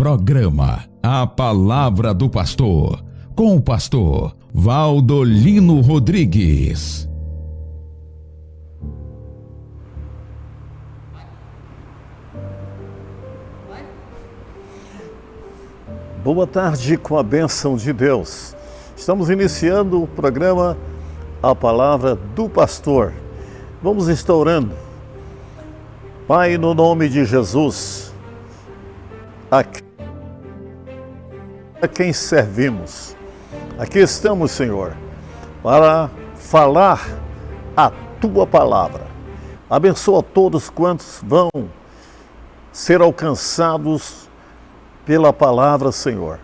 Programa A Palavra do Pastor, com o pastor Valdolino Rodrigues. Boa tarde, com a bênção de Deus. Estamos iniciando o programa A Palavra do Pastor. Vamos estar orando. Pai, no nome de Jesus, a quem servimos, aqui estamos, Senhor, para falar a Tua Palavra. Abençoa todos quantos vão ser alcançados pela Palavra, Senhor.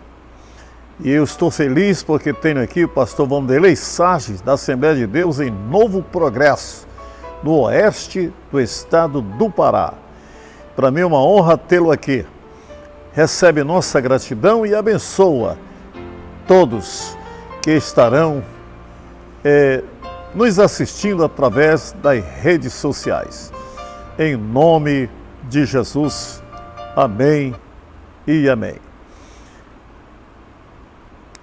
E eu estou feliz porque tenho aqui o pastor Vanderlei Sarges, da Assembleia de Deus em Novo Progresso, no oeste do estado do Pará. Para mim é uma honra tê-lo aqui. Recebe nossa gratidão e abençoa todos que estarão nos assistindo através das redes sociais. Em nome de Jesus, amém e amém.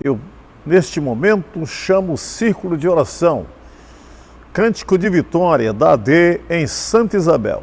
Eu, neste momento, chamo o círculo de oração, Cântico de Vitória, da AD em Santa Isabel.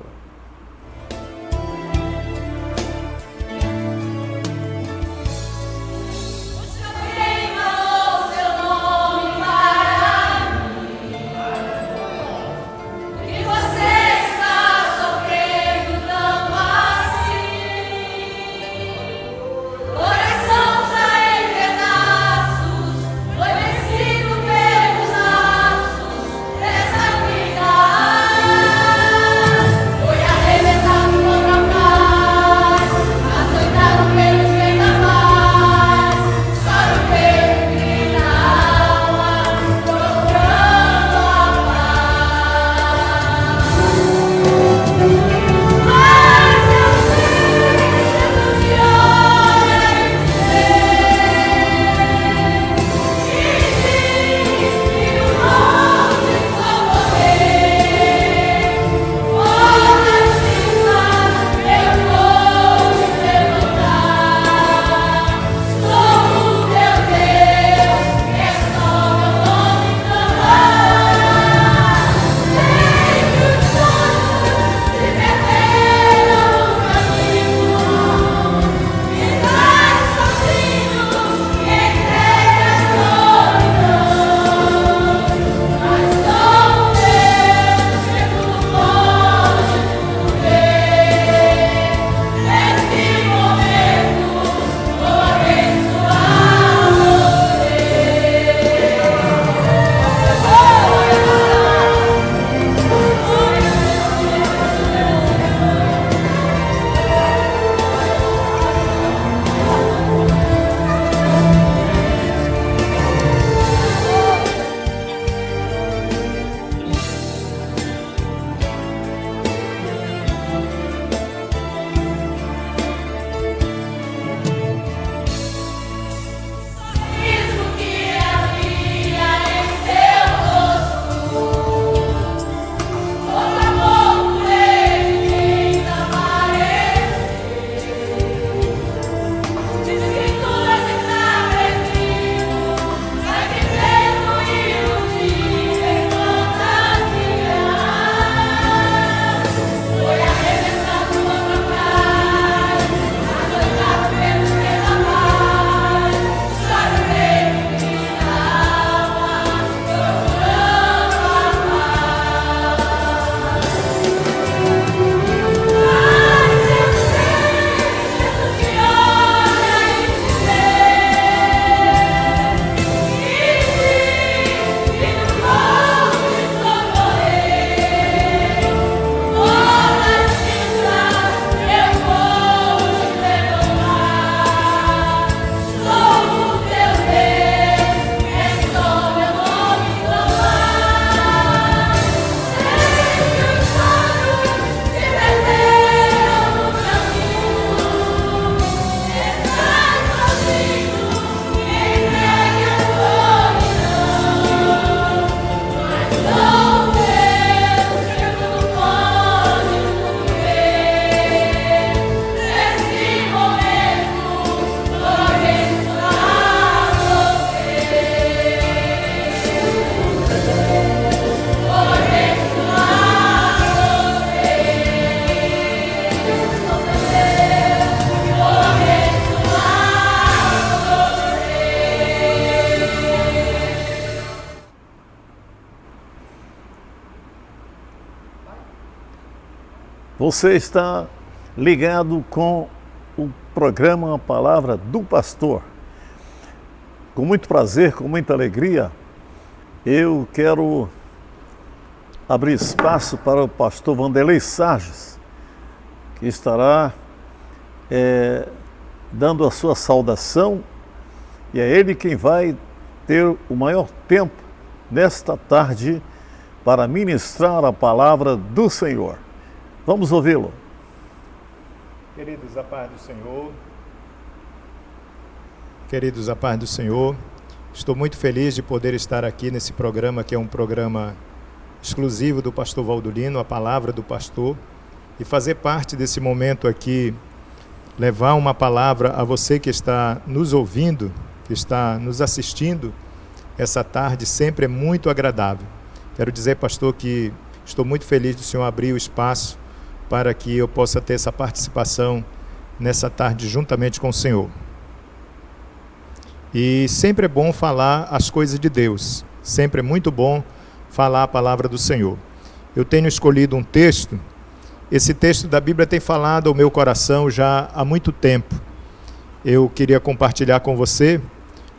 Você está ligado com o programa A Palavra do Pastor. Com muito prazer, com muita alegria, eu quero abrir espaço para o pastor Vanderlei Sarges, que estará dando a sua saudação, e é ele quem vai ter o maior tempo nesta tarde para ministrar a palavra do Senhor. Vamos ouvi-lo. Queridos, a paz do Senhor. Queridos, a paz do Senhor. Estou muito feliz de poder estar aqui nesse programa, que é um programa exclusivo do pastor Valdolino, a palavra do pastor, e fazer parte desse momento aqui, levar uma palavra a você que está nos ouvindo, que está nos assistindo essa tarde, sempre é muito agradável. Quero dizer, pastor, que estou muito feliz do Senhor abrir o espaço para que eu possa ter essa participação nessa tarde juntamente com o Senhor. E sempre é bom falar as coisas de Deus, sempre é muito bom falar a palavra do Senhor. Eu tenho escolhido um texto, esse texto da Bíblia tem falado ao meu coração já há muito tempo. Eu queria compartilhar com você,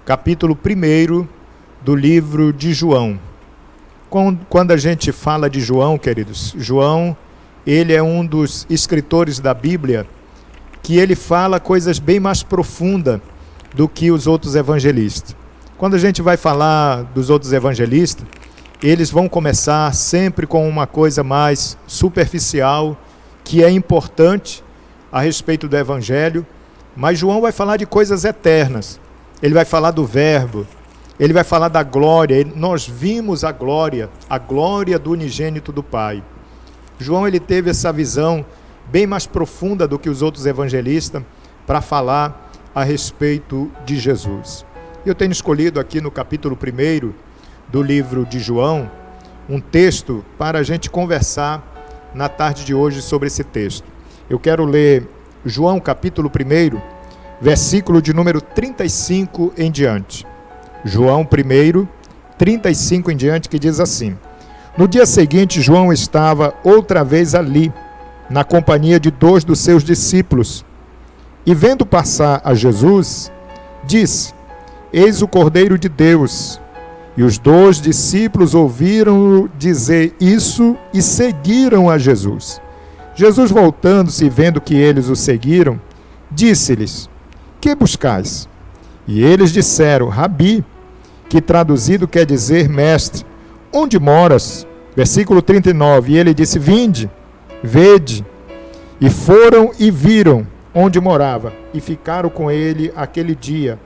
capítulo 1 do livro de João. Quando a gente fala de João, queridos, João, ele é um dos escritores da Bíblia que ele fala coisas bem mais profundas do que os outros evangelistas. Quando a gente vai falar dos outros evangelistas, eles vão começar sempre com uma coisa mais superficial, que é importante a respeito do evangelho, mas João vai falar de coisas eternas. Ele vai falar do verbo, ele vai falar da glória. Nós vimos a glória do unigênito do Pai. João, ele teve essa visão bem mais profunda do que os outros evangelistas para falar a respeito de Jesus. Eu tenho escolhido aqui no capítulo 1 do livro de João um texto para a gente conversar na tarde de hoje sobre esse texto. Eu quero ler João capítulo 1, versículo de número 35 em diante. João 1, 35 em diante, que diz assim: No dia seguinte, João estava outra vez ali, na companhia de 2 dos seus discípulos, e vendo passar a Jesus, disse: Eis o Cordeiro de Deus. E os 2 discípulos ouviram-o dizer isso e seguiram a Jesus. Jesus, voltando-se e vendo que eles o seguiram, disse-lhes: Que buscais? E eles disseram: Rabi, que traduzido quer dizer mestre, onde moras? Versículo 39, e ele disse: Vinde, vede. E foram e viram onde morava, e ficaram com ele aquele dia,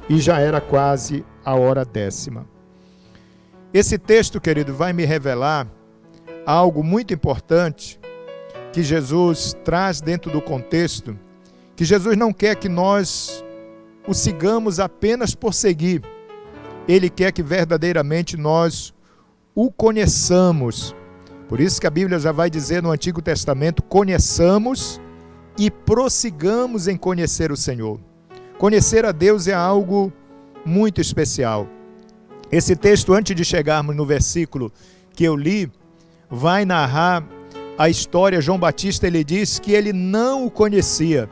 e já era quase a hora 10ª. Esse texto, querido, vai me revelar algo muito importante que Jesus traz dentro do contexto, que Jesus não quer que nós o sigamos apenas por seguir. Ele quer que verdadeiramente nós o conheçamos. Por isso que a Bíblia já vai dizer no Antigo Testamento: conheçamos e prossigamos em conhecer o Senhor. Conhecer a Deus é algo muito especial. Esse texto, antes de chegarmos no versículo que eu li, vai narrar a história. João Batista, ele diz que ele não o conhecia.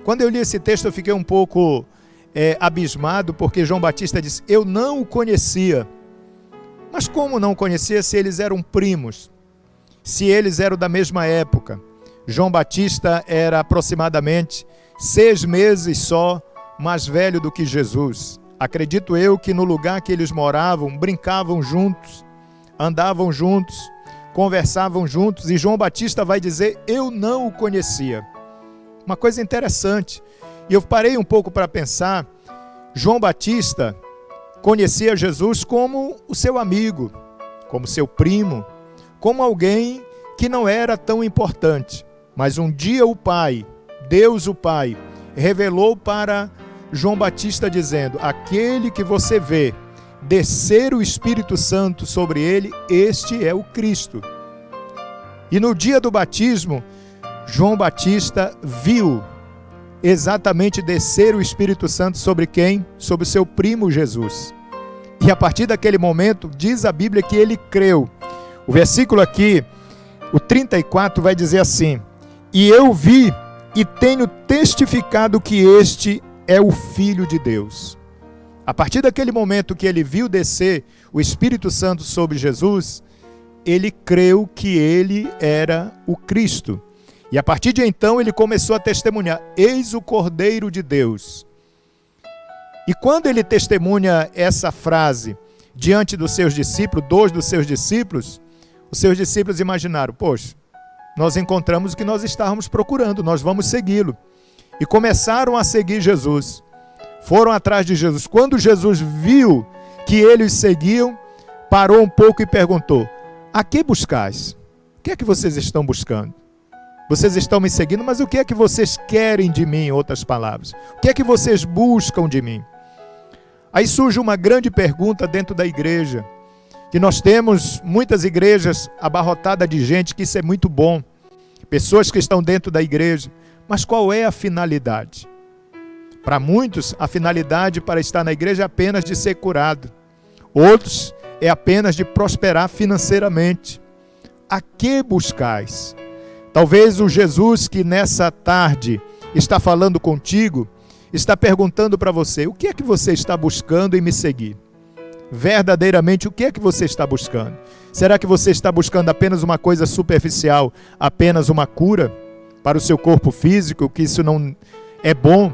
Quando eu li esse texto, eu fiquei um pouco abismado, porque João Batista disse: eu não o conhecia. Mas como não conhecia se eles eram primos? Se eles eram da mesma época? João Batista era aproximadamente 6 meses só mais velho do que Jesus. Acredito eu que no lugar que eles moravam, brincavam juntos, andavam juntos, conversavam juntos, e João Batista vai dizer: eu não o conhecia. Uma coisa interessante, e eu parei um pouco para pensar. João Batista conhecia Jesus como o seu amigo, como seu primo, como alguém que não era tão importante. Mas um dia o Pai, Deus o Pai, revelou para João Batista dizendo: aquele que você vê descer o Espírito Santo sobre ele, este é o Cristo. E no dia do batismo, João Batista viu exatamente descer o Espírito Santo sobre quem? Sobre o seu primo Jesus. E a partir daquele momento, diz a Bíblia que ele creu. O versículo aqui, o 34, vai dizer assim: E eu vi e tenho testificado que este é o Filho de Deus. A partir daquele momento que ele viu descer o Espírito Santo sobre Jesus, ele creu que ele era o Cristo. E a partir de então ele começou a testemunhar: eis o Cordeiro de Deus. E quando ele testemunha essa frase diante dos seus discípulos, dois dos seus discípulos, os seus discípulos imaginaram: poxa, nós encontramos o que nós estávamos procurando, nós vamos segui-lo. E começaram a seguir Jesus. Foram atrás de Jesus. Quando Jesus viu que eles seguiam, parou um pouco e perguntou: a que buscais? O que é que vocês estão buscando? Vocês estão me seguindo, mas o que é que vocês querem de mim, em outras palavras? O que é que vocês buscam de mim? Aí surge uma grande pergunta dentro da igreja, que nós temos muitas igrejas abarrotadas de gente, que isso é muito bom, pessoas que estão dentro da igreja, mas qual é a finalidade? Para muitos, a finalidade para estar na igreja é apenas de ser curado. Outros é apenas de prosperar financeiramente. A que buscais? Talvez o Jesus que nessa tarde está falando contigo, está perguntando para você: o que é que você está buscando em me seguir? Verdadeiramente, o que é que você está buscando? Será que você está buscando apenas uma coisa superficial, apenas uma cura para o seu corpo físico, que isso não é bom,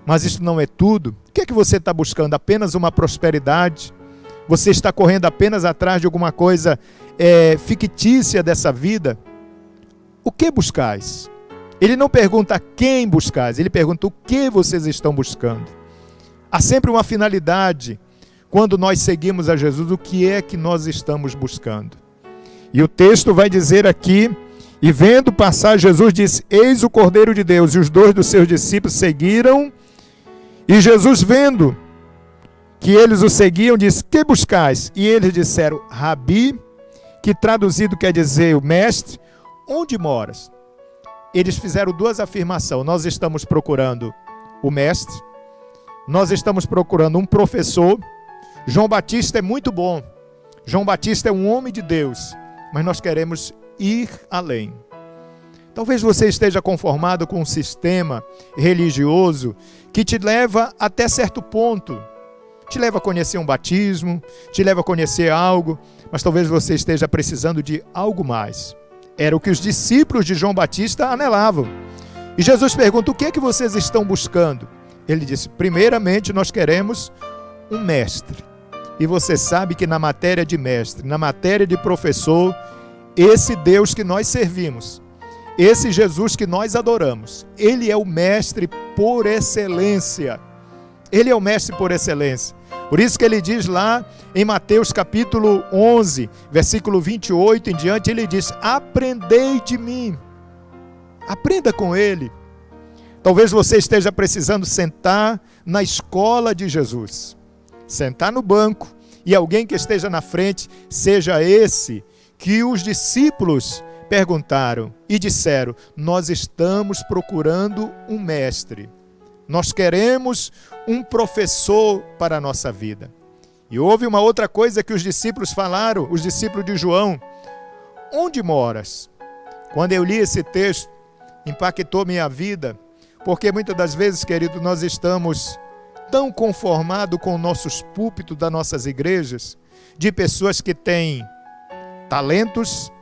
mas isso não é tudo? O que é que você está buscando? Apenas uma prosperidade? Você está correndo apenas atrás de alguma coisa fictícia dessa vida? O que buscais? Ele não pergunta quem buscais, ele pergunta o que vocês estão buscando. Há sempre uma finalidade quando nós seguimos a Jesus. O que é que nós estamos buscando? E o texto vai dizer aqui: e vendo passar, Jesus disse: eis o Cordeiro de Deus. E os dois dos seus discípulos seguiram. E Jesus, vendo que eles o seguiam, disse: que buscais? E eles disseram: Rabi, que traduzido quer dizer o mestre, onde moras? Eles fizeram duas afirmações: nós estamos procurando o mestre, nós estamos procurando um professor. João Batista é muito bom, João Batista é um homem de Deus, mas nós queremos ir além. Talvez você esteja conformado com um sistema religioso que te leva até certo ponto, te leva a conhecer um batismo, te leva a conhecer algo, mas talvez você esteja precisando de algo mais. Era o que os discípulos de João Batista anelavam. E Jesus pergunta: o que é que vocês estão buscando? Ele disse: primeiramente nós queremos um mestre. E você sabe que na matéria de mestre, na matéria de professor, esse Deus que nós servimos, esse Jesus que nós adoramos, ele é o mestre por excelência. Ele é o mestre por excelência. Por isso que ele diz lá em Mateus capítulo 11, versículo 28 em diante, ele diz: aprendei de mim. Aprenda com ele. Talvez você esteja precisando sentar na escola de Jesus, sentar no banco, e alguém que esteja na frente seja esse que os discípulos perguntaram e disseram: nós estamos procurando um mestre. Nós queremos um professor para a nossa vida. E houve uma outra coisa que os discípulos falaram, os discípulos de João: onde moras? Quando eu li esse texto, impactou minha vida, porque muitas das vezes, querido, nós estamos tão conformados com nossos púlpitos das nossas igrejas, de pessoas que têm talentos,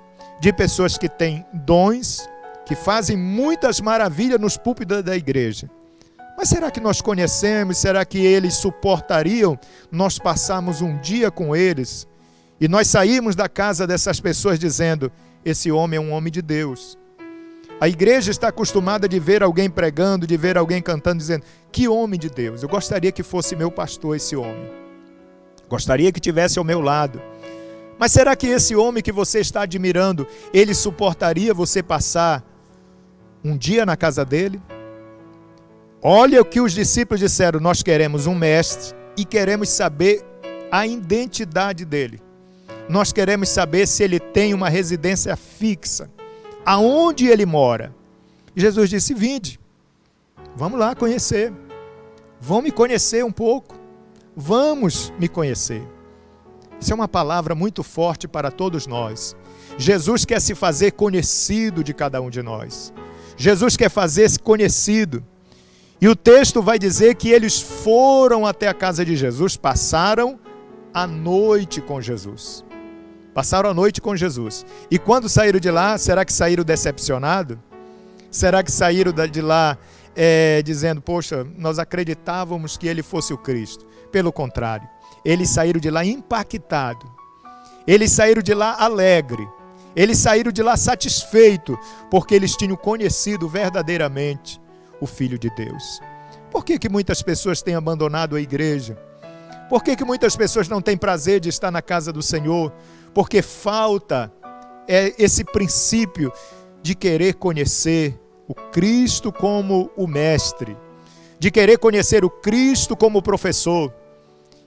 de pessoas que têm dons, que fazem muitas maravilhas nos púlpitos da igreja. Mas será que nós conhecemos? Será que eles suportariam nós passarmos um dia com eles e nós saímos da casa dessas pessoas dizendo: esse homem é um homem de Deus? A igreja está acostumada de ver alguém pregando, de ver alguém cantando, dizendo: que homem de Deus, eu gostaria que fosse meu pastor esse homem. Gostaria que tivesse ao meu lado. Mas será que esse homem que você está admirando, ele suportaria você passar um dia na casa dele? Olha o que os discípulos disseram: nós queremos um mestre e queremos saber a identidade dele. Nós queremos saber se ele tem uma residência fixa, aonde ele mora. E Jesus disse: vinde, vamos lá conhecer, vão me conhecer um pouco, vamos me conhecer. Isso é uma palavra muito forte para todos nós. Jesus quer se fazer conhecido de cada um de nós. Jesus quer fazer-se conhecido. E o texto vai dizer que eles foram até a casa de Jesus, passaram a noite com Jesus. Passaram a noite com Jesus. E quando saíram de lá, será que saíram decepcionados? Será que saíram de lá dizendo, poxa, nós acreditávamos que ele fosse o Cristo? Pelo contrário, eles saíram de lá impactados. Eles saíram de lá alegres. Eles saíram de lá satisfeitos, porque eles tinham conhecido verdadeiramente o Filho de Deus. Por que muitas pessoas têm abandonado a igreja? Por que muitas pessoas não têm prazer de estar na casa do Senhor? Porque falta esse princípio de querer conhecer o Cristo como o mestre, de querer conhecer o Cristo como professor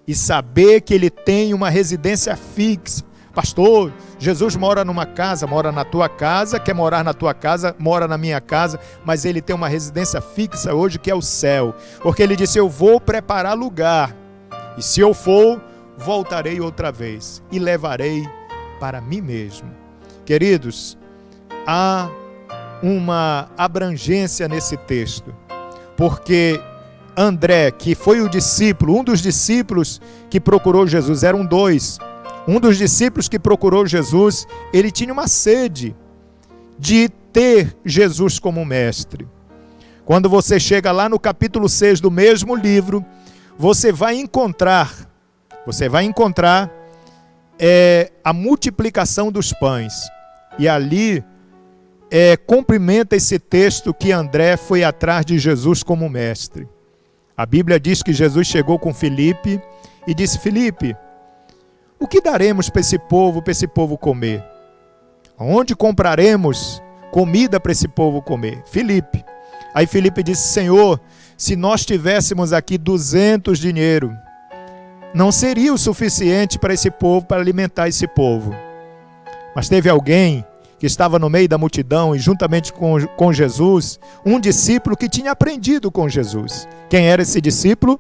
e saber que ele tem uma residência fixa. Pastor, Jesus mora numa casa, mora na tua casa, quer morar na tua casa, mora na minha casa, mas ele tem uma residência fixa hoje que é o céu, porque ele disse, eu vou preparar lugar, e se eu for, voltarei outra vez, e levarei para mim mesmo. Queridos, há uma abrangência nesse texto, porque André, que foi o discípulo, um dos discípulos que procurou Jesus, eram dois. Um dos discípulos que procurou Jesus, ele tinha uma sede de ter Jesus como mestre. Quando você chega lá no capítulo 6 do mesmo livro, você vai encontrar a multiplicação dos pães. E ali cumprimenta esse texto que André foi atrás de Jesus como mestre. A Bíblia diz que Jesus chegou com Filipe e disse, Filipe, o que daremos para esse povo comer? Onde compraremos comida para esse povo comer? Filipe. Aí Filipe disse, Senhor, se nós tivéssemos aqui 200 dinheiro, não seria o suficiente para esse povo, para alimentar esse povo. Mas teve alguém que estava no meio da multidão e juntamente com Jesus, um discípulo que tinha aprendido com Jesus. Quem era esse discípulo?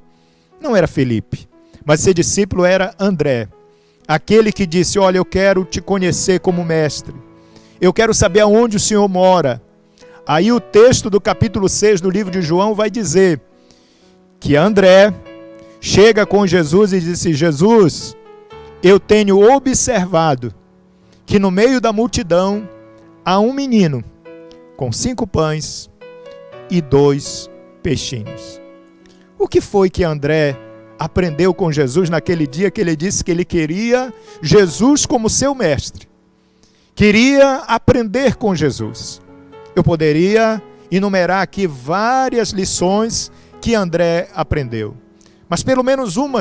Não era Filipe, mas esse discípulo era André. Aquele que disse, olha, eu quero te conhecer como mestre. Eu quero saber aonde o Senhor mora. Aí o texto do capítulo 6 do livro de João vai dizer que André chega com Jesus e disse, Jesus, eu tenho observado que no meio da multidão há um menino com 5 pães e 2 peixinhos. O que foi que André aprendeu com Jesus naquele dia que ele disse que ele queria Jesus como seu mestre? Queria aprender com Jesus. Eu poderia enumerar aqui várias lições que André aprendeu. Mas pelo menos uma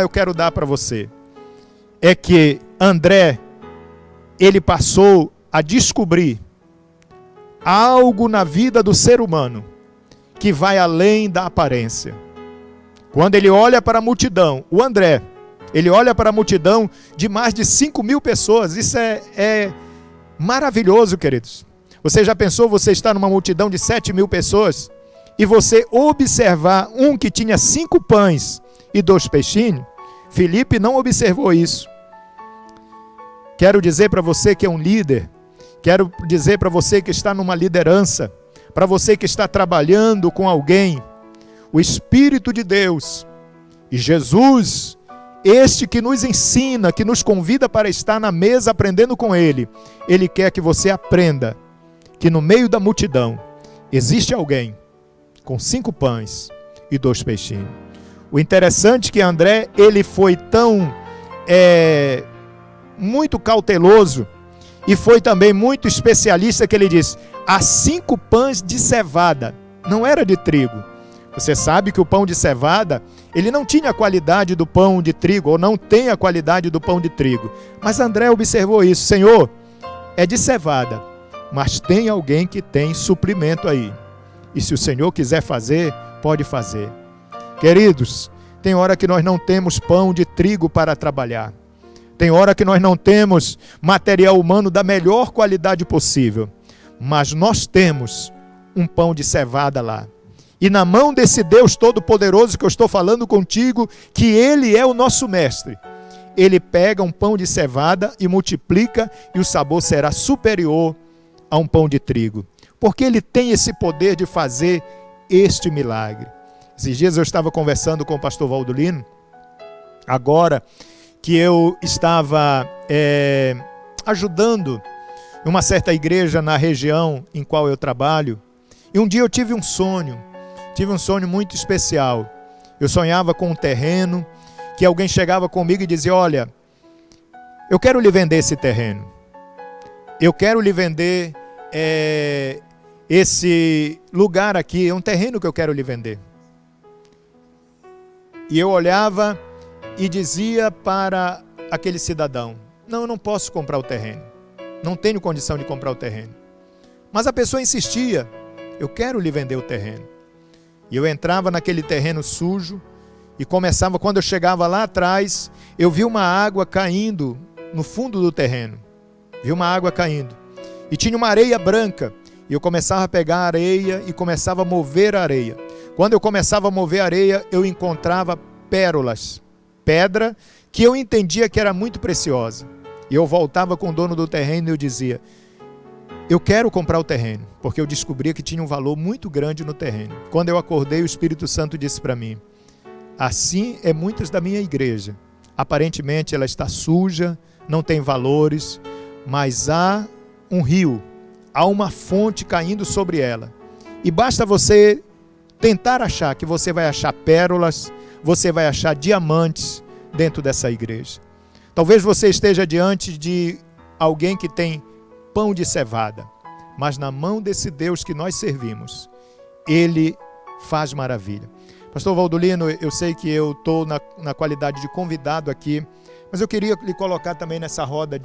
eu quero dar para você. É que André, ele passou a descobrir algo na vida do ser humano que vai além da aparência. Quando ele olha para a multidão, o André, ele olha para a multidão de mais de 5.000 pessoas. Isso é maravilhoso, queridos. Você já pensou, você está numa multidão de 7.000 pessoas e você observar um que tinha 5 pães e 2 peixinhos? Filipe não observou isso. Quero dizer para você que é um líder, quero dizer para você que está numa liderança, para você que está trabalhando com alguém, o Espírito de Deus e Jesus, este que nos ensina, que nos convida para estar na mesa aprendendo com Ele, Ele quer que você aprenda que no meio da multidão existe alguém com 5 pães e 2 peixinhos. O interessante é que André, ele foi tão muito cauteloso e foi também muito especialista que ele disse, há 5 pães de cevada, não era de trigo. Você sabe que o pão de cevada, ele não tinha a qualidade do pão de trigo, ou não tem a qualidade do pão de trigo. Mas André observou isso, Senhor, é de cevada, mas tem alguém que tem suprimento aí. E se o Senhor quiser fazer, pode fazer. Queridos, tem hora que nós não temos pão de trigo para trabalhar. Tem hora que nós não temos material humano da melhor qualidade possível. Mas nós temos um pão de cevada lá. E na mão desse Deus Todo-Poderoso que eu estou falando contigo, que Ele é o nosso mestre, Ele pega um pão de cevada e multiplica, e o sabor será superior a um pão de trigo. porque Ele tem esse poder de fazer este milagre. Esses dias eu estava conversando com o pastor Valdolino, agora que eu estava ajudando uma certa igreja na região em qual eu trabalho, e um dia eu tive um sonho muito especial. Eu sonhava com um terreno, que alguém chegava comigo e dizia: olha, eu quero lhe vender esse terreno, eu quero lhe vender esse lugar aqui, é um terreno que eu quero lhe vender. E eu olhava e dizia para aquele cidadão: não, eu não posso comprar o terreno, não tenho condição de comprar o terreno. Mas a pessoa insistia: eu quero lhe vender o terreno. E eu entrava naquele terreno sujo e começava, quando eu chegava lá atrás, eu vi uma água caindo no fundo do terreno. Vi uma água caindo. E tinha uma areia branca. E eu começava a pegar a areia e começava a mover a areia. Quando eu começava a mover a areia, eu encontrava pérolas, pedra que eu entendia que era muito preciosa. E eu voltava com o dono do terreno e eu dizia: eu quero comprar o terreno, porque eu descobri que tinha um valor muito grande no terreno. Quando eu acordei, o Espírito Santo disse para mim: assim é muitas da minha igreja. Aparentemente ela está suja, não tem valores, mas há um rio, há uma fonte caindo sobre ela. E basta você tentar achar, que você vai achar pérolas, você vai achar diamantes dentro dessa igreja. Talvez você esteja diante de alguém que tem pão de cevada, mas na mão desse Deus que nós servimos, Ele faz maravilha. Pastor Valdolino, eu sei que eu estou na qualidade de convidado aqui, mas eu queria lhe colocar também nessa roda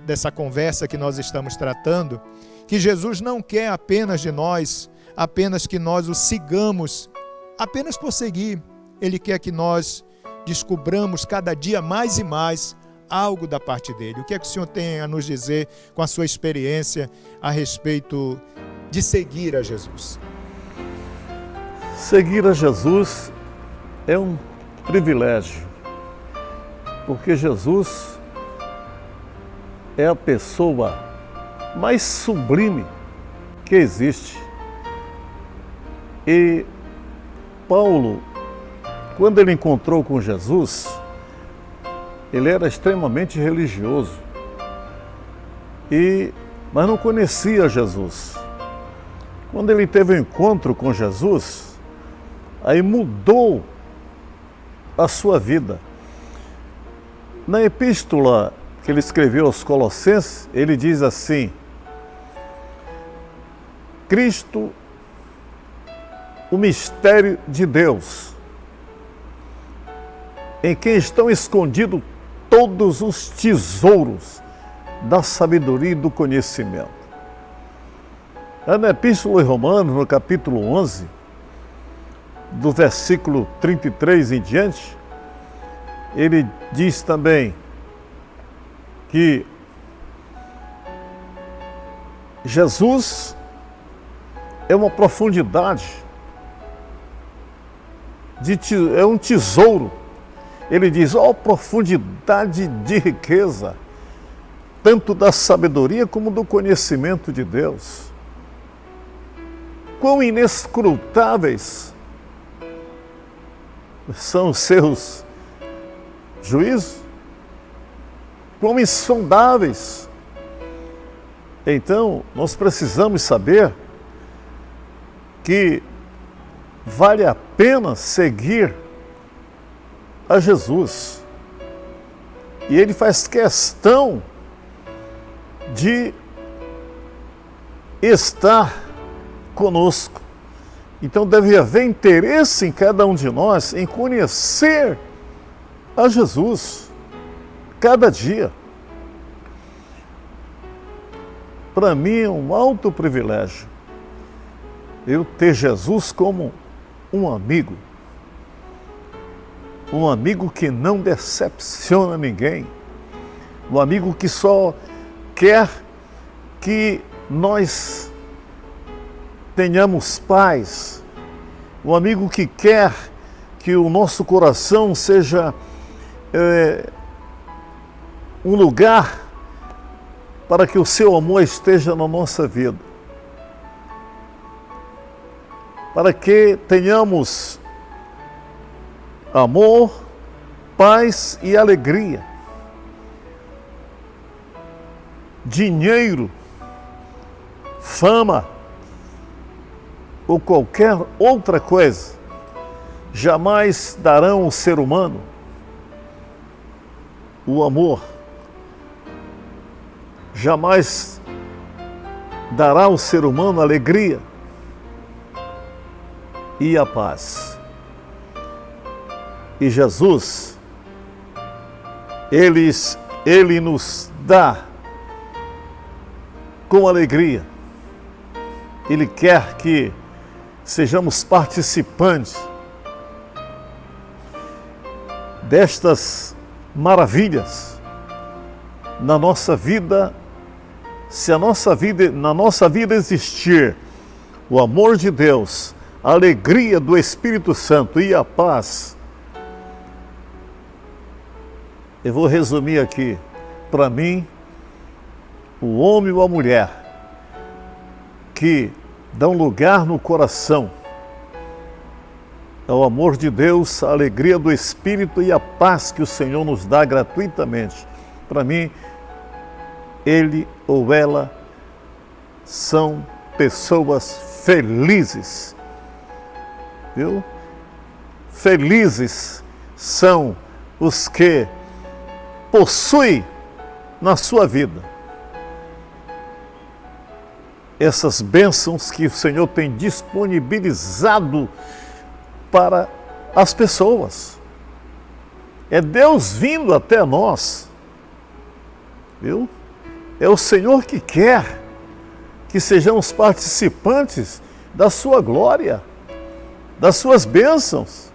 dessa conversa que nós estamos tratando, que Jesus não quer apenas de nós, apenas que nós o sigamos, apenas por seguir. Ele quer que nós descubramos cada dia mais e mais algo da parte dele. O que é que o Senhor tem a nos dizer com a sua experiência a respeito de seguir a Jesus? Seguir a Jesus é um privilégio, porque Jesus é a pessoa mais sublime que existe. E Paulo, quando ele encontrou com Jesus, ele era extremamente religioso, mas não conhecia Jesus. Quando ele teve um encontro com Jesus, aí mudou a sua vida. Na epístola que ele escreveu aos Colossenses, ele diz assim: Cristo, o mistério de Deus, em quem estão escondidos todos os tesouros da sabedoria e do conhecimento. Na Epístola aos Romanos, no capítulo 11, do versículo 33 em diante, ele diz também que Jesus é uma profundidade, é um tesouro. Ele diz: ó, profundidade de riqueza, tanto da sabedoria como do conhecimento de Deus. Quão inescrutáveis são os seus juízos, quão insondáveis. Então, nós precisamos saber que vale a pena seguir a Jesus. E ele faz questão de estar conosco. Então deve haver interesse em cada um de nós em conhecer a Jesus cada dia. Para mim é um alto privilégio eu ter Jesus como um amigo que não decepciona ninguém, um amigo que só quer que nós tenhamos paz, um amigo que quer que o nosso coração seja um lugar para que o seu amor esteja na nossa vida. para que tenhamos amor, paz e alegria. Dinheiro, fama ou qualquer outra coisa jamais darão ao ser humano o amor, jamais dará ao ser humano a alegria e a paz. E Jesus, Ele nos dá com alegria. Ele quer que sejamos participantes destas maravilhas na nossa vida. Se na nossa vida existir o amor de Deus, a alegria do Espírito Santo e a paz, eu vou resumir aqui. Para mim, o homem ou a mulher que dão lugar no coração ao amor de Deus, a alegria do Espírito e a paz que o Senhor nos dá gratuitamente. Para mim, ele ou ela são pessoas felizes, viu? Felizes são os que possuem na sua vida essas bênçãos que o Senhor tem disponibilizado para as pessoas. É Deus vindo até nós, viu? É o Senhor que quer que sejamos participantes da sua glória, das suas bênçãos,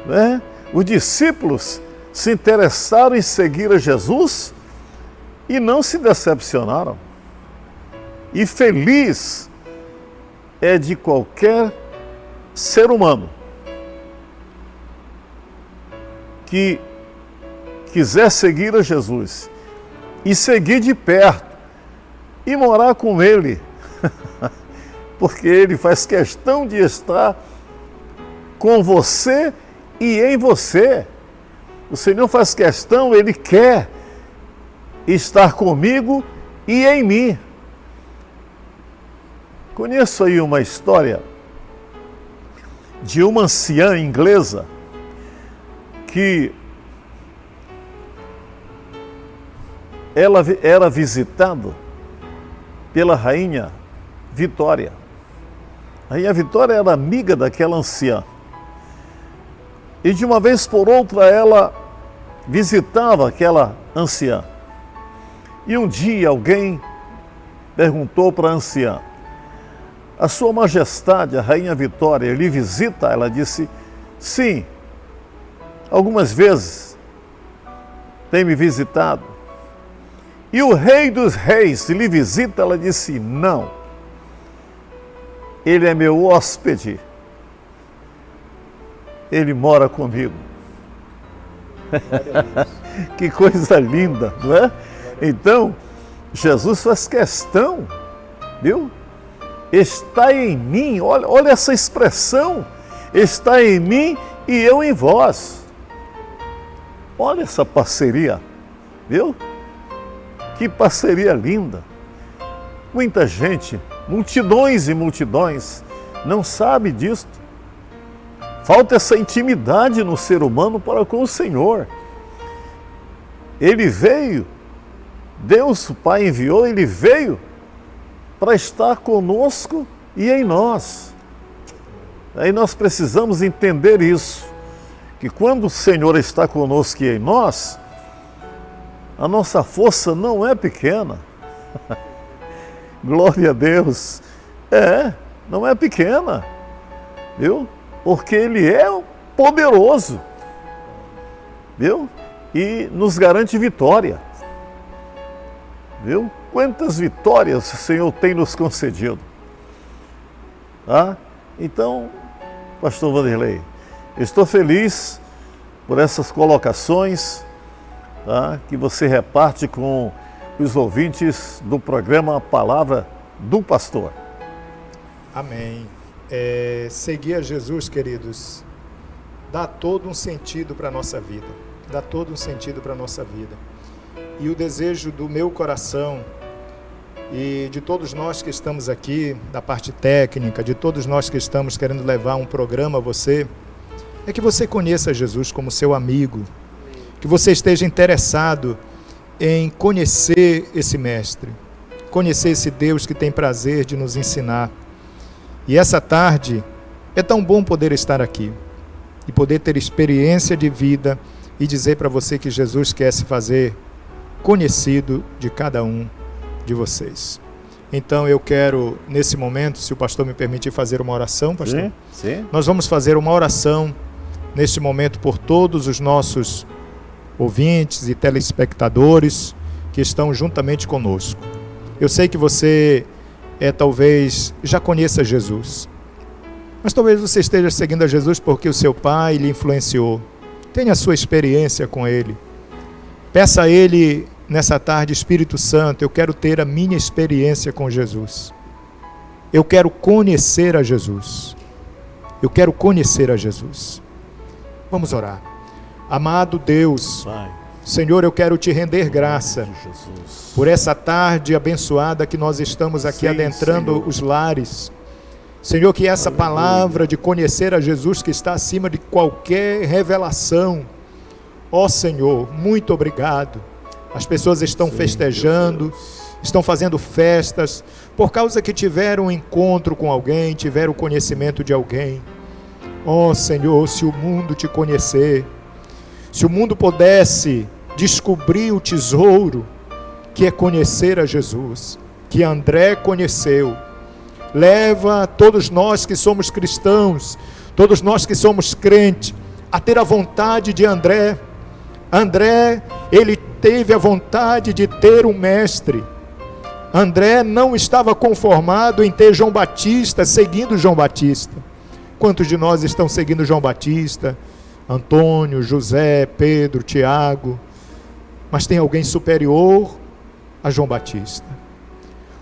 né? Os discípulos se interessaram em seguir a Jesus e não se decepcionaram. E feliz é de qualquer ser humano que quiser seguir a Jesus e seguir de perto e morar com Ele, porque Ele faz questão de estar com você e em você. O Senhor faz questão, Ele quer estar comigo e em mim. Conheço aí uma história de uma anciã inglesa que ela era visitada pela rainha Vitória. A rainha Vitória era amiga daquela anciã. E de uma vez por outra ela visitava aquela anciã. E um dia alguém perguntou para a anciã: a Sua Majestade, a Rainha Vitória, lhe visita? Ela disse: sim, algumas vezes tem me visitado. E o Rei dos Reis lhe visita? Ela disse: não, ele é meu hóspede, ele mora comigo. Que coisa linda, não é? Então, Jesus faz questão, viu? Está em mim, olha essa expressão, está em mim e eu em vós. Olha essa parceria, viu? Que parceria linda. Muita gente, multidões e multidões, não sabe disto. Falta essa intimidade no ser humano para com o Senhor. Ele veio, Deus o Pai enviou, Ele veio para estar conosco e em nós. Aí nós precisamos entender isso, que quando o Senhor está conosco e em nós, a nossa força não é pequena. Glória a Deus. Não é pequena, viu? Porque Ele é poderoso, viu? E nos garante vitória, viu? Quantas vitórias o Senhor tem nos concedido, tá? Então, pastor Vanderlei, estou feliz por essas colocações, tá? Que você reparte com os ouvintes do programa Palavra do Pastor. Amém. Seguir a Jesus, queridos, dá todo um sentido para a nossa vida. Dá todo um sentido para a nossa vida. E o desejo do meu coração e de todos nós que estamos aqui, da parte técnica, de todos nós que estamos querendo levar um programa a você, é que você conheça Jesus como seu amigo, que você esteja interessado em conhecer esse Mestre, conhecer esse Deus que tem prazer de nos ensinar. E essa tarde é tão bom poder estar aqui e poder ter experiência de vida e dizer para você que Jesus quer se fazer conhecido de cada um de vocês. Então eu quero, nesse momento, se o pastor me permitir fazer uma oração, pastor, Sim. nós vamos fazer uma oração neste momento por todos os nossos ouvintes e telespectadores que estão juntamente conosco. Eu sei que você talvez já conheça Jesus, mas talvez você esteja seguindo a Jesus porque o seu pai lhe influenciou. Tenha a sua experiência com ele. Peça a ele nessa tarde: Espírito Santo, eu quero ter a minha experiência com Jesus. Eu quero conhecer a Jesus. Eu quero conhecer a Jesus. Vamos orar. Amado Deus, Pai, Senhor, eu quero te render graça de Jesus. por essa tarde abençoada que nós estamos aqui Sim, adentrando Senhor. os lares. Senhor, que essa palavra de conhecer a Jesus, que está acima de qualquer revelação, ó Senhor, muito obrigado. As pessoas estão Sim, festejando, meu Deus. estão fazendo festas, por causa que tiveram um encontro com alguém, tiveram conhecimento de alguém. Ó Senhor, se o mundo te conhecer, se o mundo pudesse descobrir o tesouro que é conhecer a Jesus, que André conheceu, leva todos nós que somos cristãos, todos nós que somos crentes, a ter a vontade de André. André, ele teve a vontade de ter um mestre. André não estava conformado em ter João Batista, seguindo João Batista. Quantos de nós estão seguindo João Batista? Antônio, José, Pedro, Tiago. Mas tem alguém superior a João Batista.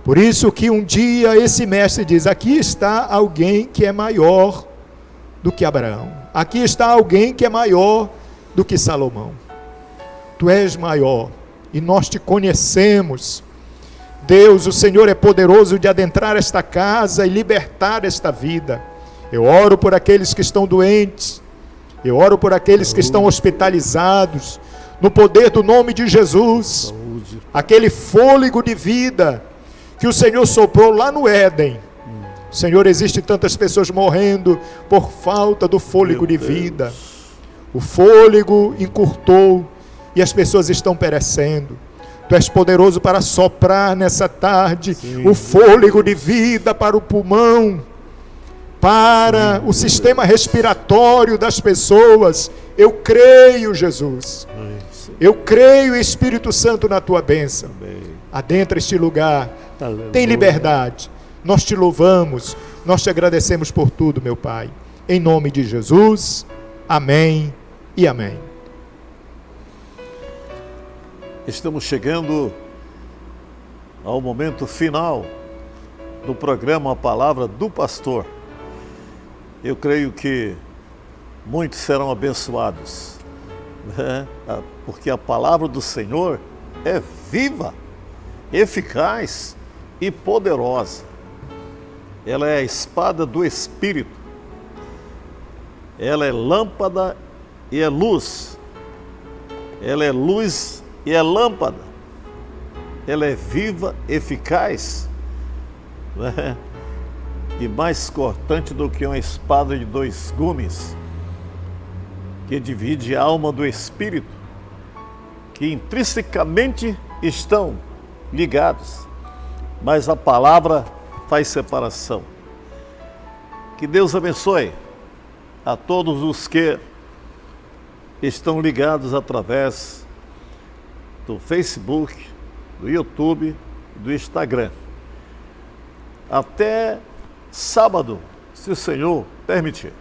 Por isso que um dia esse mestre diz: aqui está alguém que é maior do que Abraão. Aqui está alguém que é maior do que Salomão. Tu és maior e nós te conhecemos. Deus, o Senhor é poderoso de adentrar esta casa e libertar esta vida. Eu oro por aqueles que estão doentes. Eu oro por aqueles que estão hospitalizados. No poder do nome de Jesus. Saúde. Aquele fôlego de vida que o Senhor soprou lá no Éden. Senhor, existe tantas pessoas morrendo por falta do fôlego de vida. O fôlego encurtou e as pessoas estão perecendo. Tu és poderoso para soprar nessa tarde o fôlego de vida para o pulmão, para o sistema respiratório das pessoas. Eu creio, Jesus. Eu creio, Espírito Santo, na tua bênção. Adentra este lugar. Tem liberdade. Nós te louvamos, nós te agradecemos por tudo, meu Pai. Em nome de Jesus, amém e amém. Estamos chegando ao momento final do programa A Palavra do Pastor. Eu creio que muitos serão abençoados, né? Porque a palavra do Senhor é viva, eficaz e poderosa. Ela é a espada do Espírito. Ela é lâmpada e é luz. Ela é luz e é lâmpada. Ela é viva, eficaz, né? E mais cortante do que uma espada de dois gumes, que divide a alma do espírito, que intrinsecamente estão ligados, mas a palavra faz separação. Que Deus abençoe a todos os que estão ligados através do Facebook, do YouTube, do Instagram. Até sábado, se o Senhor permitir.